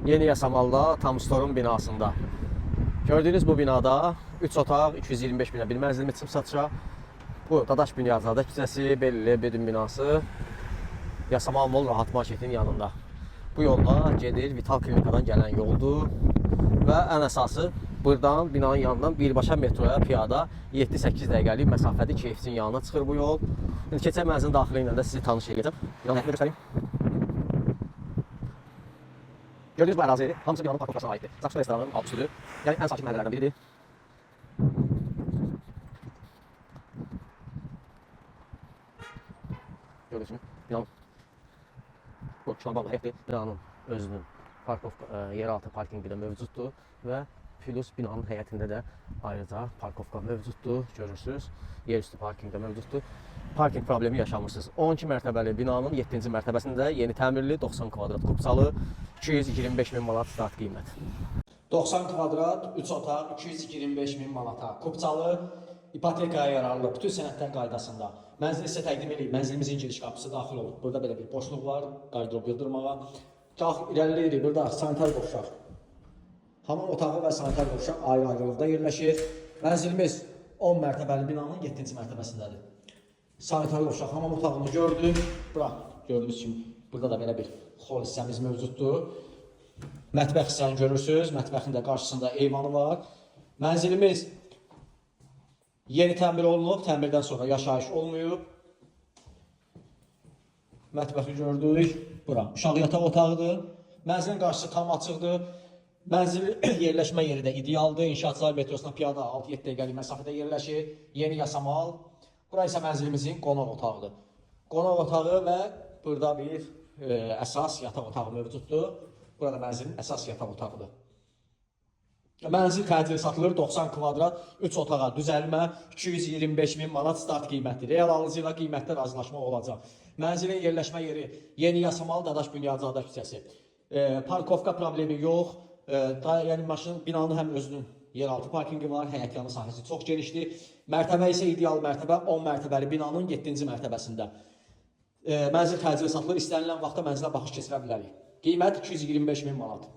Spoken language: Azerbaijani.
Yeni Yasamalda Tamstorun binasında. Gördüğünüz bu binada 3 otaq, 225 bin bir mənzil metrib satışa. Bu Dadaş Bünyadzadə küçəsi, belli Bedün binası. Yasamal Mol Rahat Marketin yanında. Bu yolla gedir Vital Klinikadan gələn yoldur. Və ən əsası buradan binanın yanından birbaşa metroya piyada 7-8 dəqiqəlik məsafədə Keyfcin yanına çıxır bu yol. İndi keçən mənzilin daxili ilə də sizi tanış edəcəm. Binanın həyətini göstəreyim. Gördüğünüz bu ərazi hamısı binanın parkovkasına aiddir. Zaksu restoranın alt üstüdür. Yəni ən sakin məhəllələrdən biridir. Gördüğünüz binanın bu şambanlı həyətli binanın özünün yeraltı parkingi də mövcuddur və plus binanın həyətində də ayrıca parkovka mövcuddur. Görürsünüz, yerüstü parkingi də mövcuddur. Parking problemi yaşamırsınız. 12 mərtəbəli binanın 7-ci mərtəbəsində yeni təmirli 90 kvadrat kupsalı 225 bin manat start qiymət. 90 kvadrat, 3 otaq, 225 bin manata kupsalı, ipotekaya yararlı bütün sənədlər qaydasında. Mənzil sizə təqdim edib, mənzilimizin giriş qapısı daxil olur. Burada belə bir boşluq var, qardırop yıldırmağa. İrəliləyirik, burada sanitar qovşaq. Hamam otağı və sanitar qovşaq ayrı-ayrılıqda yerləşir. Mənzilimiz 10 mərtəbəli binanın 7-ci mərtəbəsindədir. Sanitar qovşaq, hamam otağını gördük. Bura, gördüyünüz kimi, burada da belə bir xol hissəmiz mövcuddur. Mətbəx hissəni görürsünüz, mətbəxin də qarşısında eyvanı var. Mənzilimiz yeni təmir olunub, təmirdən sonra yaşayış olmayıb. Mətbəxi gördük. Bura, uşaq yataq otağıdır. Mənzilin qarşısı tam açıqdır. Mənzilin yerləşmə yeri də idealdır. İnşaatçılar metrosuna piyada 6-7 dəqiqəlik məsafədə yerləşir. Yeni Yasamal. Bura isə mənzilimizin qonaq otağıdır. Qonaq otağı və burada bir əsas yataq otağı mövcuddur. Burada mənzilin əsas yataq otağıdır. Mənzil təcili satılır 90 kvadrat, 3 otağa düzəlmə, 225 bin manat start qiymətdir. Real alıcı ilə qiymətdə razılaşma olacaq. Mənzilin yerləşmə yeri Yeni Yasamal Dadaş Bünyadzadə küçəsi. Parkovka problemi yox. Yəni maşın binanın həm özünün yeraltı parkingi var, həyət yanı sahəsi çox genişdir. Mərtəbə isə ideal mərtəbə 10 mərtəbəli binanın 7-ci mərtəbəsində. Mənzil təcili satılır, istənilən vaxtda mənzilə baxış keçirə bilərik. Qiymət 225 bin manat.